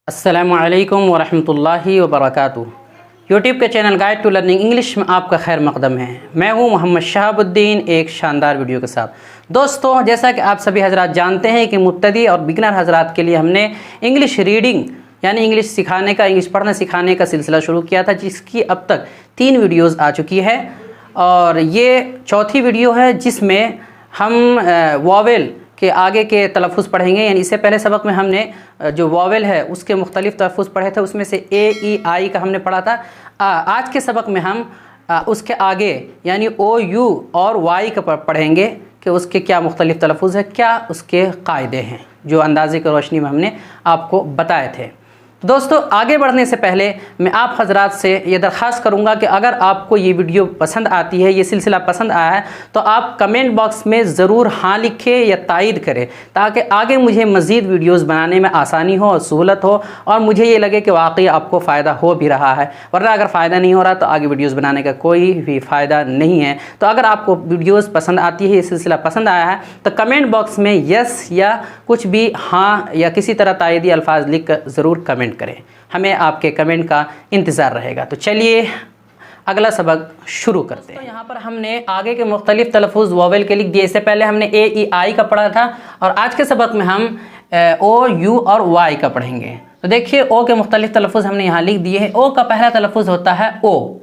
अस्सलामुअलैकुम वरहमतुल्लाहि वबरकातुहू। यूट्यूब के channel guide to learning English में आपका खैर मकदम है। मैं हूं मोहम्मद शहाबुद्दीन, एक शानदार वीडियो के साथ। दोस्तों, जैसा कि आप सभी हजरात जानते हैं कि मुब्तदी और बिगनर हजरात के लिए हमने इंग्लिश रीडिंग यानी इंग्लिश सिखाने का, इंग्लिश पढ़ना सिखाने का सिलसिला शुरू किया था, जिसकी अब तक 3 वीडियोज़ आ चुकी है और ये चौथी वीडियो है जिसमें हम वॉवेल के आगे के तलफ़ुज़ पढ़ेंगे। यानी इससे पहले सबक में हमने जो वॉवेल है उसके मुख्तलिफ़ तलफ़ुज़ पढ़े थे, उसमें से ए ई आई का हमने पढ़ा था। आज के सबक में हम उसके आगे यानी ओ यू और वाई का पढ़ेंगे कि उसके क्या मुख्तलिफ़ तलफ़ुज़ है, क्या उसके क़ायदे हैं, जो अंदाज़े की रोशनी में हमने आपको बताए थे। दोस्तों, आगे बढ़ने से पहले मैं आप हजरात से ये दरख्वास्त करूंगा कि अगर आपको ये वीडियो पसंद आती है, ये सिलसिला पसंद आया है, तो आप कमेंट बॉक्स में ज़रूर हाँ लिखें या तायद करें, ताकि आगे मुझे मज़ीद वीडियोस बनाने में आसानी हो और सहूलत हो और मुझे ये लगे कि वाकई आपको फ़ायदा हो भी रहा है। वरना अगर फ़ायदा नहीं हो रहा तो आगे वीडियोज़ बनाने का कोई भी फ़ायदा नहीं है। तो अगर आपको वीडियोज़ पसंद आती है, ये सिलसिला पसंद आया है, तो कमेंट बॉक्स में यस या कुछ भी हाँ या किसी तरह तायदी अल्फाज लिख कर ज़रूर कमेंट करें। हमें आपके कमेंट का इंतज़ार रहेगा। तो चलिए अगला सबक शुरू करते हैं। तो यहाँ पर हमने आगे के मुख्तलिफ तलफ़ुज़ वॉवेल के लिख दिए। इससे पहले हमने ए ई आई का पढ़ा था और आज के सबक में हम ओ यू और वाई का पढ़ेंगे। तो देखिए, ओ के मुख्तलिफ तलफ़ुज़ हमने यहाँ लिख दिए हैं। ओ का पहला तलफ़ुज़ होता है ओ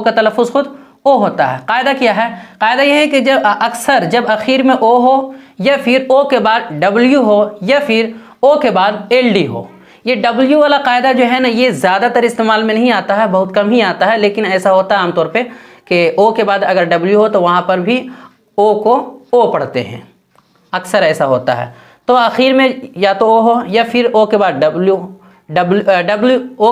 का तलफ़ुज़ खुद ओ होता है। कायदा क्या है? कायदा यह है कि जब आखिर में ओ हो या फिर ओ के बाद डब्ल्यू हो या फिर ओ के बाद एल डी हो। ये W वाला कायदा जो है ना, ये ज़्यादातर इस्तेमाल में नहीं आता है, बहुत कम ही आता है, लेकिन ऐसा होता है आमतौर पे कि O के बाद अगर W हो तो वहाँ पर भी O को O पढ़ते हैं। अक्सर ऐसा होता है। तो आखिर में या तो O हो या फिर O के बाद O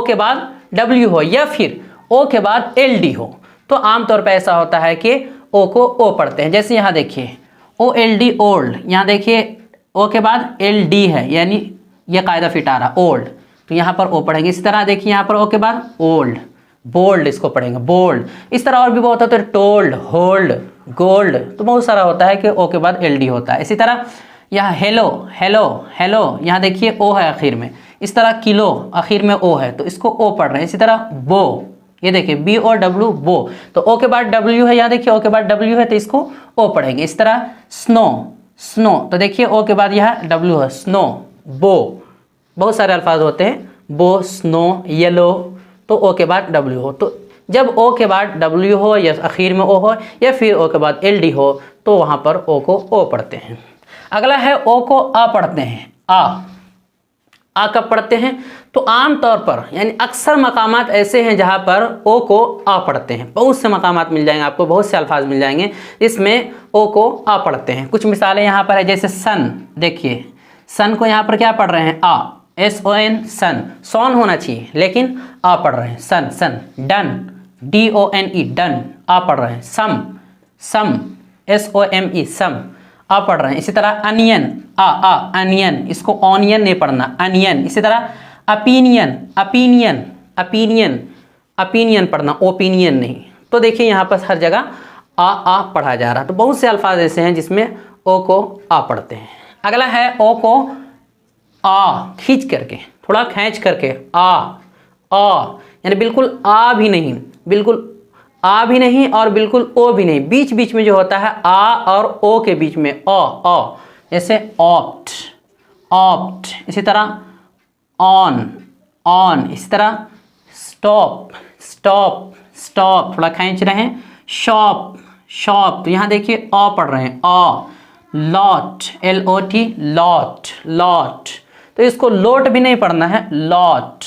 के बाद W हो या फिर O के बाद LD हो। तो आमतौर पर ऐसा होता है कि O को O पढ़ते हैं। जैसे यहाँ देखिए OLD ओल्ड, यहाँ देखिए O के बाद LD है, यानी ये कायदा फिट आ रहा ओल्ड, तो यहाँ पर ओ पढ़ेंगे। इस तरह देखिए यहाँ पर ओ के बाद ओल्ड, बोल्ड इसको पढ़ेंगे बोल्ड। इस तरह और भी बहुत होता है, टोल्ड, होल्ड, गोल्ड, तो बहुत सारा होता है कि ओ के बाद एल डी होता है। इसी तरह यहाँ हेलो हेलो हेलो, यहाँ देखिए ओ है आखिर में। इस तरह किलो आखिर में ओ है तो इसको ओ पढ़ रहे हैं। इसी तरह बो, ये देखिए बी ओ डब्ल्यू बो, तो ओ के बाद डब्ल्यू है, यहाँ देखिए ओ के बाद डब्ल्यू है तो इसको ओ पढ़ेंगे। इस तरह स्नो स्नो, तो देखिए ओ के बाद यहाँ डब्ल्यू है, स्नो बो, बहुत सारे अल्फाज होते हैं, बो, स्नो, येलो, तो ओ के बाद डब्ल्यू हो। तो जब ओ के बाद डब्ल्यू हो या आखिर में ओ हो या फिर ओ के बाद एल डी हो तो वहाँ पर ओ को ओ पढ़ते हैं। अगला है ओ को आ पढ़ते हैं। आ कब पढ़ते हैं? तो आम तौर पर यानी अक्सर मकामात ऐसे हैं जहाँ पर ओ को आ पढ़ते हैं। बहुत से मकामात मिल जाएंगे आपको, बहुत से अल्फाज मिल जाएंगे इसमें ओ को आ पढ़ते हैं। कुछ मिसालें यहाँ पर है, जैसे सन, देखिए सन को यहाँ पर क्या पढ़ रहे हैं? आ, SON सन, सॉन होना चाहिए लेकिन आ पढ़ रहे हैं, सन सन। डन, DONE डन, आ पढ़ रहे हैं। सम SOME सम, आ पढ़ रहे हैं। इसी तरह अनियन, अनियन, इसको ऑनियन नहीं पढ़ना, अनियन। इसी तरह अपिनियन पढ़ना, ओपिनियन नहीं। तो देखिए यहाँ पर हर जगह आ पढ़ा जा रहा है। तो बहुत से अल्फाज ऐसे हैं जिसमें ओ को आ पढ़ते हैं। अगला है ओ को आ खींच करके, थोड़ा खींच करके आ यानी बिल्कुल आ भी नहीं, बिल्कुल आ भी नहीं और बिल्कुल ओ भी नहीं, बीच बीच में जो होता है आ और ओ के बीच में ओ, जैसे ऑप्ट। इसी तरह ऑन, इसी तरह स्टॉप, थोड़ा खींच रहे हैं। शॉप, तो यहाँ देखिए ओ पढ़ रहे हैं, लॉट, LOT लॉट, तो इसको लोट भी नहीं पढ़ना है, लॉट।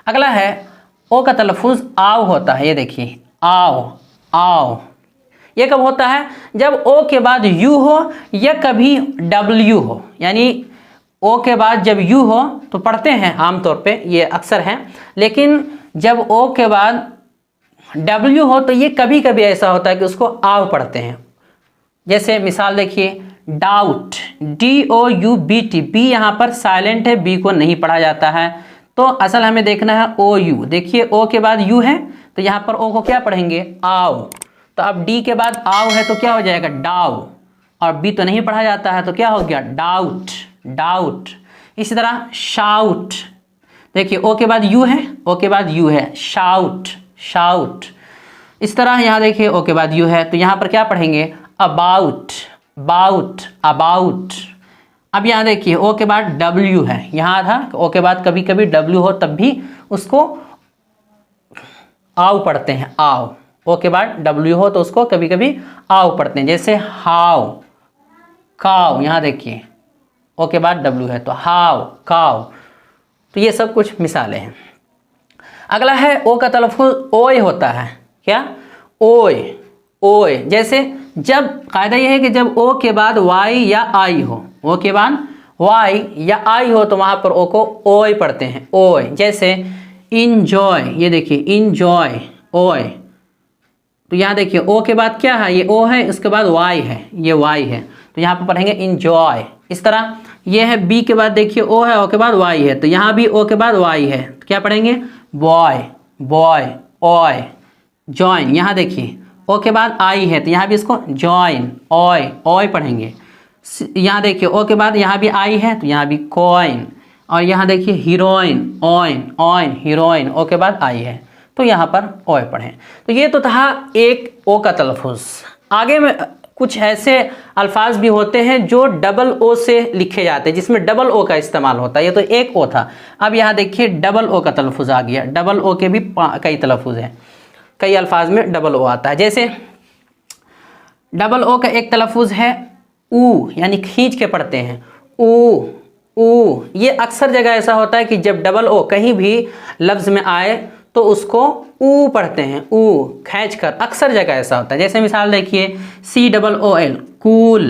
अगला है ओ का तलफ़ुज़ आव होता है। ये देखिए आओ, ये कब होता है? जब ओ के बाद यू हो या कभी डब्ल्यू हो। यानी ओ के बाद जब यू हो तो पढ़ते हैं आमतौर पे, ये अक्सर हैं, लेकिन जब ओ के बाद डब्ल्यू हो तो ये कभी कभी ऐसा होता है कि उसको आव पढ़ते हैं। जैसे मिसाल देखिए डाउट, DOUBT, बी यहाँ पर साइलेंट है, बी को नहीं पढ़ा जाता है, तो असल हमें देखना है OU। देखिए ओ के बाद यू है तो यहाँ पर ओ को क्या पढ़ेंगे? आव। तो अब डी के बाद आव है तो क्या हो जाएगा? डाव, और बी तो नहीं पढ़ा जाता है तो क्या हो गया? डाउट। इसी तरह शाउट, देखिए ओ के बाद यू है, ओ के बाद यू है, शाउट, शाउट। इस तरह यहाँ देखिए ओ के बाद यू है, तो यहाँ पर क्या पढ़ेंगे, अबाउट, बाउट, अबाउट। अब यहाँ देखिए ओ के बाद डब्ल्यू है, यहाँ था ओ के बाद कभी कभी डब्ल्यू हो तब भी उसको आव पढ़ते हैं, आव। ओ के बाद डब्ल्यू हो तो उसको कभी कभी आव पढ़ते हैं, जैसे हाउ, काव। यहाँ देखिए ओ के बाद डब्ल्यू है तो हाउ, काव। तो ये सब कुछ मिसालें हैं। अगला है ओ का तलफ़ुज़ ओय होता है, क्या, ओय, ओय। जैसे जब कायदा यह है कि जब ओ के बाद वाई या आई हो, ओ के बाद वाई या आई हो तो वहाँ पर ओ को ओय पढ़ते हैं, ओय। जैसे इंजॉय, ये देखिए इंजॉय, ओय। तो यहाँ देखिए ओ के बाद क्या है, ये ओ है, इसके बाद वाई है, ये वाई है, तो यहाँ पर पढ़ेंगे इंजॉय। इस तरह ये है बी के बाद देखिए ओ है, ओ के बाद वाई है, तो यहाँ भी ओ के बाद वाई है, तो क्या पढ़ेंगे, बॉय, बॉय, ऑय। जॉइन, यहाँ देखिए ओ के बाद आई है तो यहाँ भी इसको जॉइन, ऑय, ऑय पढ़ेंगे। यहाँ देखिए ओ के बाद यहाँ भी आई है तो यहाँ भी कॉइन। और यहाँ देखिए हीरोइन, ऑइन, ऑइन, हीरोइन, ओ के बाद आई है तो यहाँ पर ओय पढ़ें। तो ये तो था एक ओ का तलफ़ुज़। आगे में कुछ ऐसे अल्फाज भी होते हैं जो डबल ओ से लिखे जाते हैं, जिसमें डबल ओ का इस्तेमाल होता है। ये तो एक ओ था, अब यहाँ देखिए डबल ओ का तलफ़ुज़ आ गया। डबल ओ के भी कई तलफ़ुज़ हैं, कई अल्फाज में डबल ओ आता है। जैसे डबल ओ का एक तलफ़ुज़ है ऊ, यानी खींच के पढ़ते हैं, ऊ, ऊ। ये अक्सर जगह ऐसा होता है कि जब डबल ओ कहीं भी लफ्ज़ में आए तो उसको ऊ पढ़ते हैं, ऊ खींच कर, अक्सर जगह ऐसा होता है। जैसे मिसाल देखिए COOL, cool,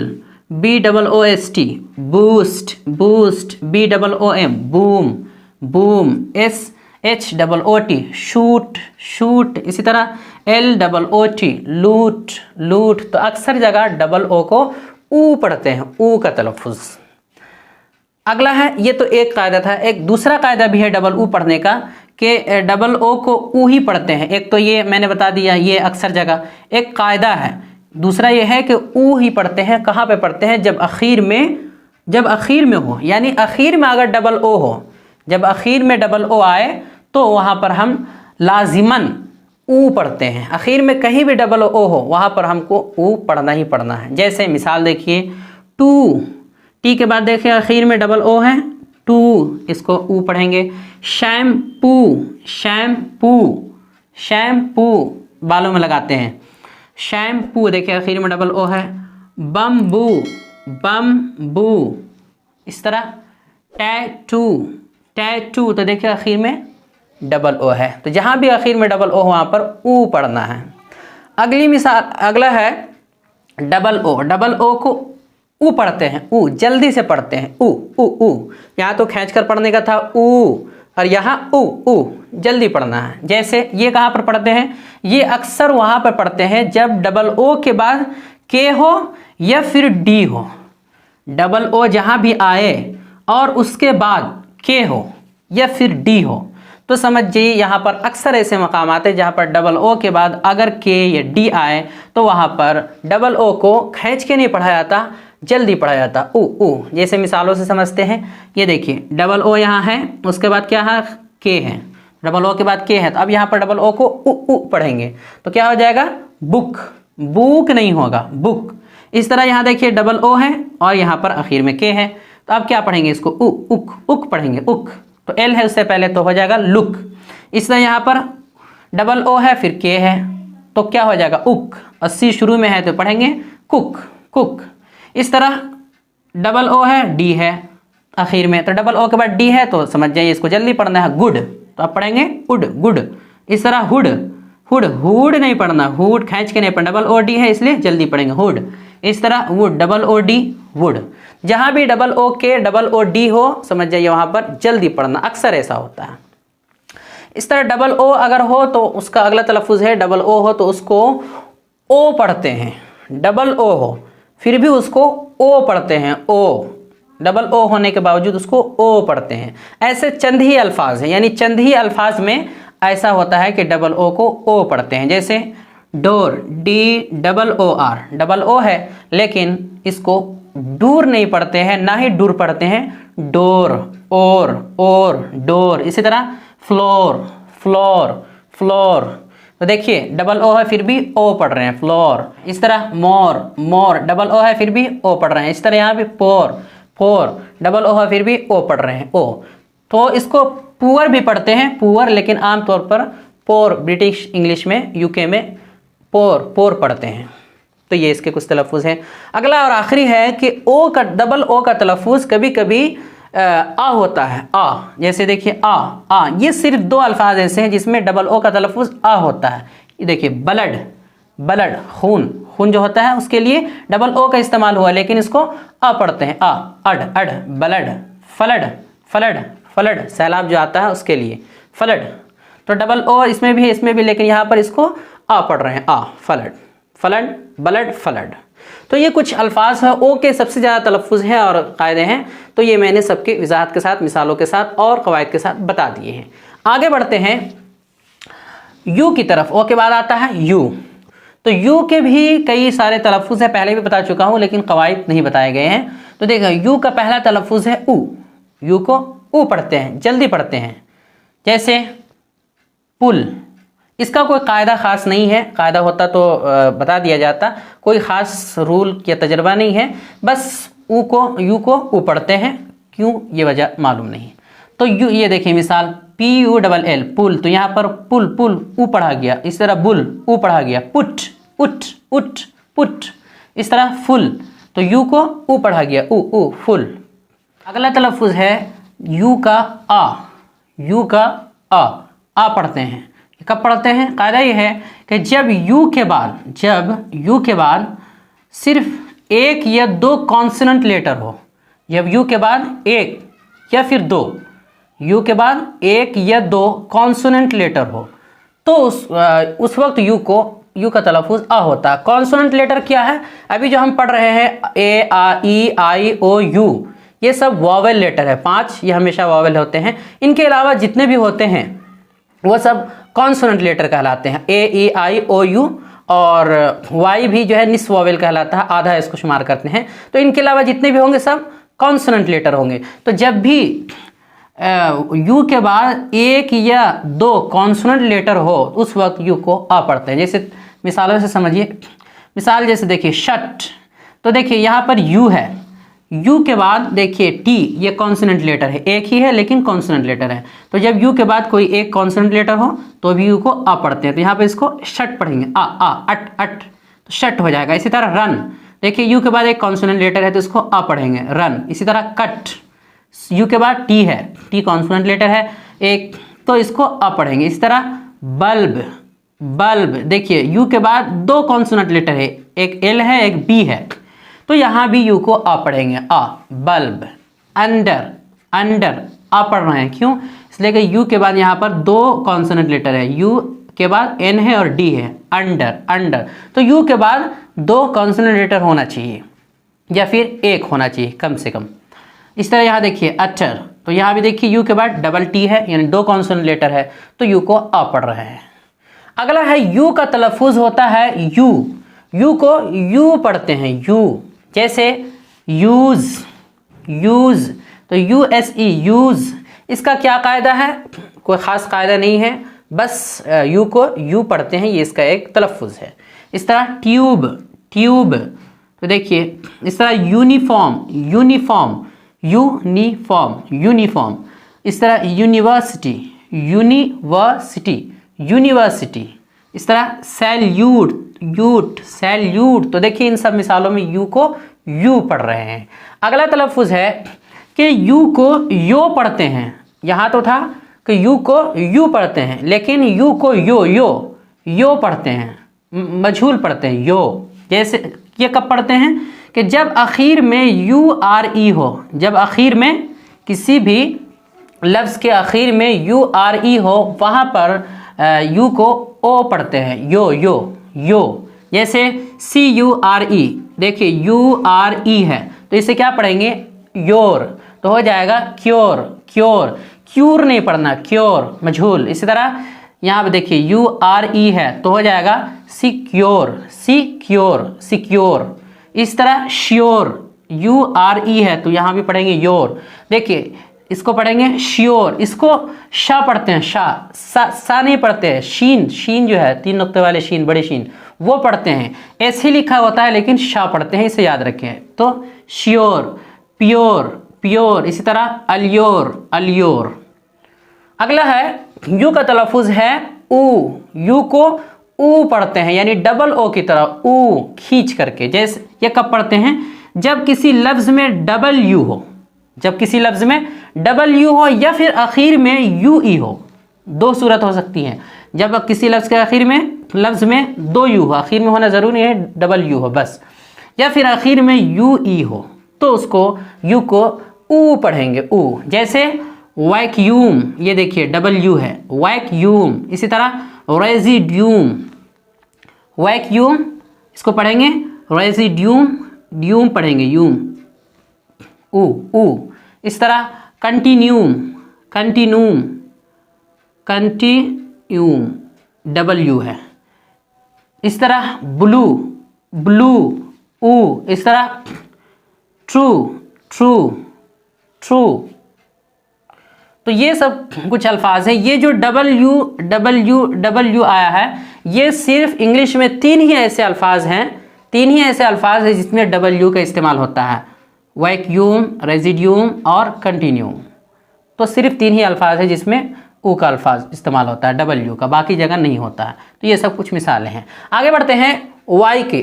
BOOST, boost, boost, BOOM, boom, boom, SHOOT, shoot, shoot. इसी तरह LOOT, लूट, लूट। तो अक्सर जगह डबल ओ को ऊ पढ़ते हैं, ऊ का तलफ़ुज़। अगला है, ये तो एक कायदा था, एक दूसरा कायदा भी है डबल ऊ पढ़ने का कि डबल ओ को ऊ ही पढ़ते हैं। एक तो ये मैंने बता दिया, ये अक्सर जगह एक कायदा है। दूसरा ये है कि ऊ ही पढ़ते हैं, कहाँ पे पढ़ते हैं, जब आखिर में हो, यानी आखिर में अगर डबल ओ हो, जब आखिर में डबल ओ आए तो वहाँ पर हम लाजिमन ऊ पढ़ते हैं। आखिर में कहीं भी डबल ओ हो वहाँ पर हमको ऊ पढ़ना ही पढ़ना है। जैसे मिसाल देखिए टू, टी के बाद देखिए आखिर में डबल ओ है, टू, इसको ऊ पढ़ेंगे। शैम्पू, शैम्पू, शैम्पू, बालों में लगाते हैं, शैम्पू। देखिए आखिर में डबल ओ है। Bamboo, bamboo. इस तरह टैटू, टैटू, तो देखिए आखिर में डबल ओ है, तो जहाँ भी आखिर में डबल ओ वहाँ पर ऊ पढ़ना है। अगली मिसाल, अगला है डबल ओ। डबल ओ को ऊ पढ़ते हैं, ऊ जल्दी से पढ़ते हैं, ऊ, ऊ, ऊ। यहाँ तो खींच कर पढ़ने का था ऊ, और यहाँ ऊ, ऊ जल्दी पढ़ना है। जैसे ये कहाँ पर पढ़ते हैं, ये अक्सर वहाँ पर पढ़ते हैं जब डबल ओ के बाद के हो या फिर डी हो। डबल ओ जहाँ भी आए और उसके बाद के हो या फिर डी हो तो समझ जाइए यहाँ पर अक्सर ऐसे मकाम आते हैं जहाँ पर डबल ओ के बाद अगर के या डी आए तो वहाँ पर डबल ओ को खींच के नहीं पढ़ा जाता, जल्दी पढ़ा जाता, ऊ, ऊ। जैसे मिसालों से समझते हैं, ये देखिए डबल ओ यहाँ है, उसके बाद क्या है, के है, डबल ओ के बाद के है, तो अब यहाँ पर डबल ओ को ऊ पढ़ेंगे तो क्या हो जाएगा, बुक, बुक नहीं होगा, बुक। इस तरह यहाँ देखिए डबल ओ है और यहाँ पर आखिर में के है, तो अब क्या पढ़ेंगे इसको, उ, उक, उक पढ़ेंगे, उक। तो एल है उससे पहले तो हो जाएगा लुक। इस तरह यहाँ पर डबल ओ है फिर के है तो क्या हो जाएगा, उक, और सी शुरू में है तो पढ़ेंगे कुक, कुक। इस तरह डबल ओ है, डी है आखिर में, तो डबल ओ के बाद डी है तो समझ जाइए इसको जल्दी पढ़ना है, गुड, तो आप पढ़ेंगे उड, गुड। इस तरह हुड, हुड, हुड नहीं पढ़ना, हुड खींच के नहीं पढ़ना, डबल ओ डी है इसलिए जल्दी पढ़ेंगे हुड। इस तरह wood, double O D, wood. जहाँ भी डबल ओ के डबल ओ डी हो समझ जाइए वहाँ पर जल्दी पढ़ना, अक्सर ऐसा होता है। इस तरह डबल ओ अगर हो तो उसका अगला तलफ़ुज़ है, डबल ओ हो तो उसको ओ पढ़ते हैं, डबल ओ हो फिर भी उसको ओ पढ़ते हैं, ओ, डबल ओ होने के बावजूद उसको ओ पढ़ते हैं। ऐसे चंद ही अल्फाज हैं, यानी चंद ही अल्फाज में ऐसा होता है कि डबल ओ को ओ पढ़ते हैं। जैसे डोर, DOOR, डबल ओ है लेकिन इसको डूर नहीं पढ़ते हैं, ना ही डूर पढ़ते हैं, डोर, और डोर। इसी तरह फ्लोर फ्लोर फ्लोर। तो देखिए डबल ओ है फिर भी ओ पढ़ रहे हैं, फ्लोर। इस तरह मोर डबल ओ है फिर भी ओ पढ़ रहे हैं। इस तरह यहाँ भी फोर डबल ओ है फिर भी ओ पढ़ रहे हैं, ओ। तो इसको पुअर भी पढ़ते हैं, पुअर, लेकिन आमतौर पर पोर, ब्रिटिश इंग्लिश में, यूके में पोर पढ़ते हैं। तो ये इसके कुछ तलफ़ुज़ हैं। अगला और आखिरी है कि ओ का, डबल ओ का तलफ़ुज़ कभी कभी आ होता है, आ। जैसे देखिए आ, ये सिर्फ दो अल्फाज ऐसे हैं जिसमें डबल ओ का तलफ़ुज़ आ होता है। ये देखिए ब्लड खून जो होता है उसके लिए डबल ओ का इस्तेमाल हुआ, लेकिन इसको आ पढ़ते हैं, आ। अड ब्लड, फ्लड सैलाब जो आता है उसके लिए फ्लड। तो डबल ओ इसमें भी है, इसमें भी, लेकिन यहाँ पर इसको आ पढ़ रहे हैं, आ। Flood blood flood. तो ये कुछ अल्फाज है, ओ के सबसे ज़्यादा तलफ़ुज़ हैं और कायदे हैं। तो ये मैंने सबके वजाहत के साथ, मिसालों के साथ और कवायद के साथ बता दिए हैं। आगे बढ़ते हैं यू की तरफ। ओ के बाद आता है यू। तो यू के भी कई सारे तलफ़ुज़ हैं, पहले भी बता चुका हूँ, लेकिन कवायद नहीं बताए गए हैं। तो देखो यू का पहला तलफ़ुज़ है ऊ। यू को ऊ पढ़ते हैं, जल्दी पढ़ते हैं। जैसे पुल, इसका कोई कायदा ख़ास नहीं है, कायदा होता तो बता दिया जाता। कोई ख़ास रूल या तजर्बा नहीं है, बस यू को ऊ पढ़ते हैं, क्यों ये वजह मालूम नहीं। तो यू, ये देखिए मिसाल PULL पुल। तो यहाँ पर पुल ऊ पढ़ा गया। इस तरह बुल ऊ पढ़ा गया। पुट। इस तरह फुल, तो यू को ऊ पढ़ा गया, ऊ फुल। अगला तलफ़ुज़ है यू का आ पढ़ते हैं। कब पढ़ते हैं? कायदा ये है कि जब यू के बाद सिर्फ एक या दो कॉन्सोनेंट लेटर हो, जब यू के बाद एक या फिर दो, यू के बाद एक या दो कॉन्सोनेंट लेटर हो, तो उस वक्त यू का तलफ़ुज़ आ होता है। कॉन्सोनेंट लेटर क्या है? अभी जो हम पढ़ रहे हैं ए, आ, ई, आई, ओ, यू, ये सब वॉवेल लेटर है, 5, ये हमेशा वॉवेल होते हैं। इनके अलावा जितने भी होते हैं वो सब कॉन्सोनेंट लेटर कहलाते हैं। ए, ई, आई, ओ, यू और वाई भी जो है निस वॉवेल कहलाता है, आधा इसको शुमार करते हैं। तो इनके अलावा जितने भी होंगे सब कॉन्सोनेंट लेटर होंगे। तो जब भी यू के बाद एक या दो कॉन्सोनेंट लेटर हो, उस वक्त यू को आ पढ़ते हैं। जैसे मिसालों से समझिए, मिसाल जैसे देखिए शट। तो देखिए यहाँ पर यू है, यू के बाद देखिए टी, ये कॉन्सोनेंट लेटर है, एक ही है लेकिन कॉन्सोनेंट लेटर है। तो जब यू के बाद कोई एक कॉन्सोनेंट लेटर हो तो भी यू को आ पढ़ते हैं। तो यहाँ पे इसको शट पढ़ेंगे, अट, तो शट हो जाएगा। इसी तरह रन, देखिए यू के बाद एक कॉन्सोनेंट लेटर है तो इसको आ पढ़ेंगे, रन। इसी तरह कट, यू के बाद टी है, टी कॉन्सोनेंट लेटर है एक, तो इसको आ पढ़ेंगे। इस तरह बल्ब, देखिए यू के बाद दो कॉन्सोनेंट लेटर है, एक एल है एक बी है, तो यहाँ भी यू को आ पढ़ेंगे, आ। बल्ब, अंडर आ पढ़ रहे हैं, क्यों? इसलिए कि यू के बाद यहाँ पर दो कॉन्सोनेंट लेटर है, यू के बाद एन है और डी है, अंडर। तो यू के बाद दो कॉन्सोनेंट लेटर होना चाहिए या फिर एक होना चाहिए कम से कम। इस तरह यहाँ देखिए अटर, तो यहाँ भी देखिए यू के बाद डबल टी है, यानी दो कॉन्सोनेंट लेटर है, तो यू को आ पढ़ रहे हैं। अगला है यू का तलफ़ुज़ होता है यू को यू पढ़ते हैं, यू। जैसे यूज़, तो USE, यूज़। इसका क्या कायदा है? कोई ख़ास कायदा नहीं है, बस यू को यू पढ़ते हैं, ये इसका एक तलफ़ुज़ है। इस तरह ट्यूब, तो देखिए इस तरह यूनिफॉर्म, यूनिफॉर्म। इस तरह यूनिवर्सिटी। इस तरह सैल्यूट, तो देखिए इन सब मिसालों में यू को यू पढ़ रहे हैं। अगला तलफ़ुज़ है कि यू को यो पढ़ते हैं। यहाँ तो था कि यू को यू पढ़ते हैं, लेकिन यू को यो पढ़ते हैं, मजहूल पढ़ते हैं, यो। जैसे ये कब पढ़ते हैं कि जब आखिर में URE हो, जब आखिर में किसी भी लफ्ज़ के आखिर में URE हो, वहाँ पर यू को ओ पढ़ते हैं, यो। जैसे CURE, देखिए URE है तो इसे क्या पढ़ेंगे? योर, तो हो जाएगा क्योर नहीं पढ़ना, क्योर मजहूल। इसी तरह यहाँ पे देखिए URE है तो हो जाएगा सिक्योर। इस तरह श्योर, URE है तो यहाँ भी पढ़ेंगे योर। देखिए इसको पढ़ेंगे श्योर, इसको शा पढ़ते हैं, सा नहीं पढ़ते हैं, शीन जो है 3 नुक्ते वाले शीन, बड़े शीन वो पढ़ते हैं, ऐसे ही लिखा होता है लेकिन शा पढ़ते हैं, इसे याद रखें। तो श्योर, प्योर, इसी तरह अल्योर। अगला है यू का तलफ़ुज़ है ऊ, यू को ऊ पढ़ते हैं, यानी डबल ओ की तरह ऊ खींच करके। जैसे ये कब पढ़ते हैं? जब किसी लफ्ज़ में डबल यू हो, जब किसी लफ्ज़ में डबल यू हो या फिर आखिर में यू ई हो, 2 सूरत हो सकती हैं। जब किसी लफ्ज़ के आखिर में, लफ्ज़ में 2 यू हो, आखिर में होना ज़रूरी है डबल यू हो बस, या फिर आखिर में यू ई हो, तो उसको यू को ऊ पढ़ेंगे, ऊ। जैसे वैक्यूम, ये देखिए डबल यू है, वैक्यूम। इसी तरह रेजिड्यूम, वैक्यूम इसको पढ़ेंगे रेजिड्यूम, ड्यूम पढ़ेंगे यूम, ऊ। इस तरह कंटिन्यूम डबल यू है। इस तरह ब्लू ऊ। इस तरह ट्रू। तो ये सब कुछ अल्फाज हैं। ये जो डबल यू आया है, ये सिर्फ इंग्लिश में 3 ही ऐसे अल्फाज हैं जिसमें डबल यू का इस्तेमाल होता है, वैक्यूम, रेजिड्यूम और कंटिन्यूम। तो सिर्फ 3 ही अल्फाज हैं जिसमें ऊ का अल्फाज इस्तेमाल होता है, डबल यू का, बाकी जगह नहीं होता है। तो ये सब कुछ मिसालें हैं। आगे बढ़ते हैं वाई के।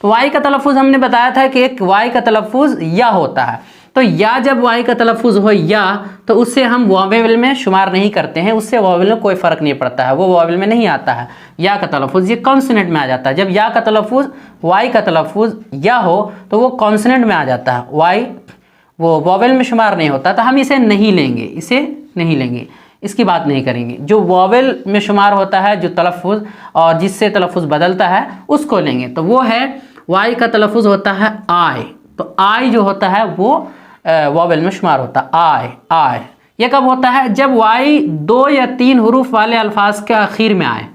तो वाई का तलफ़ुज़ हमने बताया था कि एक वाई का तलफ़ुज़ या होता है। तो या जब वाई का तलफ़ुज़ हो या, तो उससे हम वॉवेल में शुमार नहीं करते हैं, उससे वॉवेल में कोई फ़र्क नहीं पड़ता है, वो वॉवेल में नहीं आता है। या का तलफ़ुज़ ये कॉन्सोनेंट में आ जाता है। जब या का तलफ़ुज़, वाई का तलफ़ुज़ या हो तो वो कॉन्सोनेंट में आ जाता है, वाई वो वॉवेल में शुमार नहीं होता। तो हम इसे नहीं लेंगे, इसकी बात नहीं करेंगे। जो वॉवेल में शुमार होता है, जो तलफ़ुज़ और जिससे तलफ़ुज़ बदलता है, उसको लेंगे। तो वो है वाई का तलफ़ुज़ होता है आई। तो आई जो होता है वो वॉवेल में शुमार होता है, आई। ये कब होता है? जब वाई 2 या 3 हुरूफ वाले अल्फाज के आखिर में आए।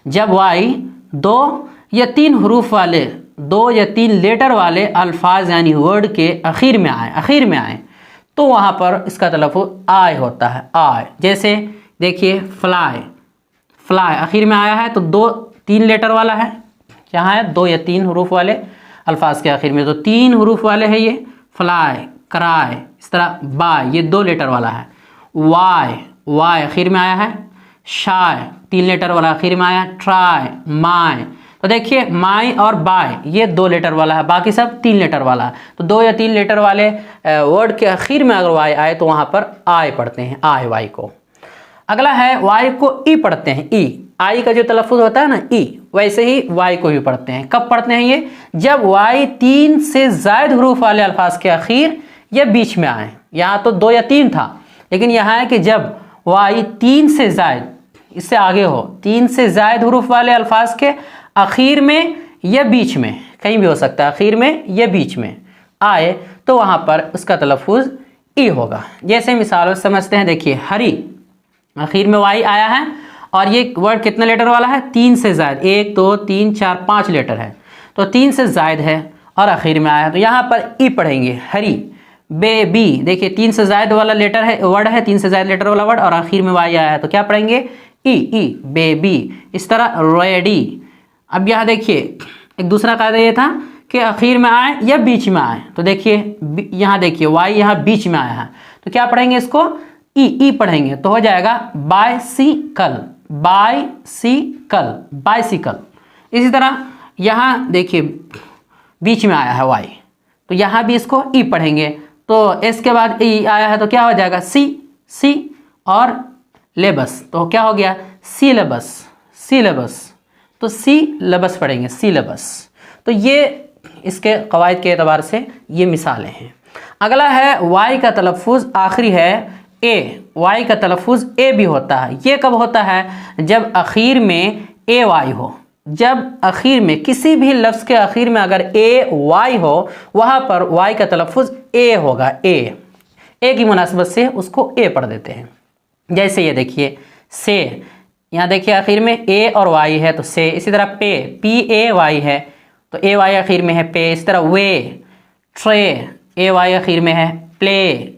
जब वाई 2 या 3 हुरूफ वाले, 2 या 3 लेटर वाले अल्फाज यानी वर्ड के आखिर में आए, तो वहाँ पर इसका तलफ़ुज़ आई होता है, आई। जैसे देखिए फ्लाई आखिर में आया है, तो 2-3 लेटर वाला है, यहाँ है 2 या 3 हुरूफ वाले अल्फाज के आखिर में, तो 3 हुरूफ वाले है ये, फ्लाई, क्राई। इस तरह बाय, ये 2 लेटर वाला है। वाई आखिर में आया है। शाय 3 लेटर वाला आखिर में आया। Try, my. तो देखिए माई और बाय ये 2 लेटर वाला है, बाकी सब 3 लेटर वाला है। तो 2 या 3 लेटर वाले वर्ड के आखिर में अगर वाई आए तो वहाँ पर आई पढ़ते हैं, आई वाई को। अगला है वाई को ई पढ़ते हैं, ई। आई का जो तलफ़ुज़ होता है ना, ई, वैसे ही वाई को भी पढ़ते हैं। कब पढ़ते हैं ये? जब वाई 3 से ज़ायद हुरूफ वाले अल्फाज के आखिर या बीच में आए। यहाँ तो 2 या 3 था, लेकिन यहाँ है कि जब वाई 3 से ज़ायद, इससे आगे हो, 3 से ज़ायद हुरूफ वाले अल्फाज के आखिर में या बीच में, कहीं भी हो सकता है, आखिर में या बीच में आए, तो वहाँ पर उसका तलफ़ुज़ ई होगा। जैसे मिसाल समझते हैं, देखिए हरी आखिर में वाई आया है और ये वर्ड कितने लेटर वाला है? 3 से ज़ायद, 1 2 3 4 5 लेटर है, तो 3 से ज़ायद है और आखिर में आया, तो यहाँ पर ई पढ़ेंगे, हरी। बेबी, देखिए 3 से ज़ायद वाला लेटर है, वर्ड है, 3 से ज़ायद लेटर वाला वर्ड और आखिर में वाई आया है, तो क्या पढ़ेंगे? ई, बेबी। इस तरह रेडी। अब यहाँ देखिए एक दूसरा कायदा ये था कि आखिर में आए या बीच में आए, तो देखिए यहाँ देखिए वाई यहाँ बीच में आया है, तो क्या पढ़ेंगे इसको? ई पढ़ेंगे, तो हो जाएगा बाइसिकल। इसी तरह यहाँ देखिए बीच में आया है वाई, तो यहाँ भी इसको ई पढ़ेंगे, तो एस के बाद ई आया है तो क्या हो जाएगा? सी और लेबस, तो क्या हो गया? सिलेबस। तो सिलेबस पढ़ेंगे, सिलेबस। तो ये इसके कवायद के एतबार से ये मिसालें हैं। अगला है वाई का तलफ़ुज़ आखिरी है ए। वाई का तलफ़ुज़ ए भी होता है। ये कब होता है? जब आखिर में ए वाई हो। जब आखिर में किसी भी लफ्ज़ के आखिर में अगर ए वाई हो, वहाँ पर वाई का तलफ़ुज़ ए होगा, ए की मुनासिबत से उसको ए पढ़ देते हैं। जैसे ये देखिए से, यहाँ देखिए आखिर में ए और वाई है तो से। इसी तरह पे, पी ए वाई है तो ए वाई आखिर में है पे। इस तरह वे, ट्रे, ए वाई आखिर में है, प्ले,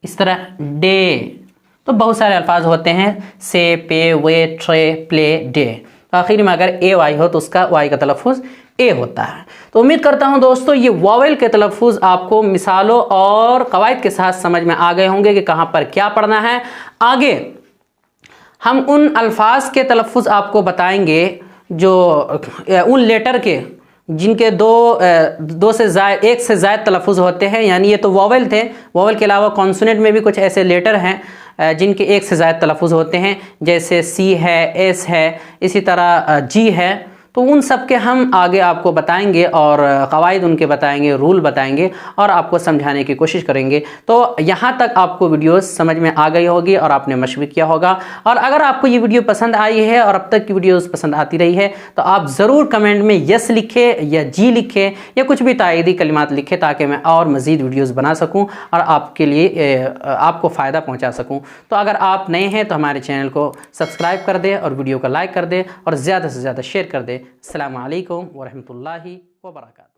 इस तरह डे। तो बहुत सारे अल्फाज होते हैं, से, पे, वे, ट्रे, प्ले, डे। तो आखिर में अगर ए वाई हो तो उसका वाई का तलफ़ुज़ ए होता है। तो उम्मीद करता हूं दोस्तों ये वॉवेल के तलफ़ुज़ आपको मिसालों और कवायद के साथ समझ में आ गए होंगे कि कहां पर क्या पढ़ना है। आगे हम उन अल्फाज के तलफ़ुज़ आपको बताएंगे जो उन लेटर के जिनके एक से ज़ायद तलफ़ुज़ होते हैं, यानी ये तो वॉवेल थे। वॉवेल के अलावा कॉन्सोनेंट में भी कुछ ऐसे लेटर हैं जिनके एक से ज़ायद तलफ़ुज़ होते हैं, जैसे सी है, एस है, इसी तरह जी है। तो उन सब के हम आगे आपको बताएंगे और क़वाइद उनके बताएंगे, रूल बताएंगे और आपको समझाने की कोशिश करेंगे। तो यहाँ तक आपको वीडियो समझ में आ गई होगी और आपने मश्क भी किया होगा। और अगर आपको ये वीडियो पसंद आई है और अब तक की वीडियोस पसंद आती रही है तो आप ज़रूर कमेंट में यस लिखें या जी लिखें या कुछ भी तायदी कलिमात लिखें, ताकि मैं और मज़ीद वीडियोज़ बना सकूँ और आपके लिए आपको फ़ायदा पहुँचा सकूँ। तो अगर आप नए हैं तो हमारे चैनल को सब्सक्राइब कर दें और वीडियो को लाइक कर दें और ज़्यादा से ज़्यादा शेयर कर दें। अस्सलामु अलैकुम व रहमतुल्लाहि व बरकातहू।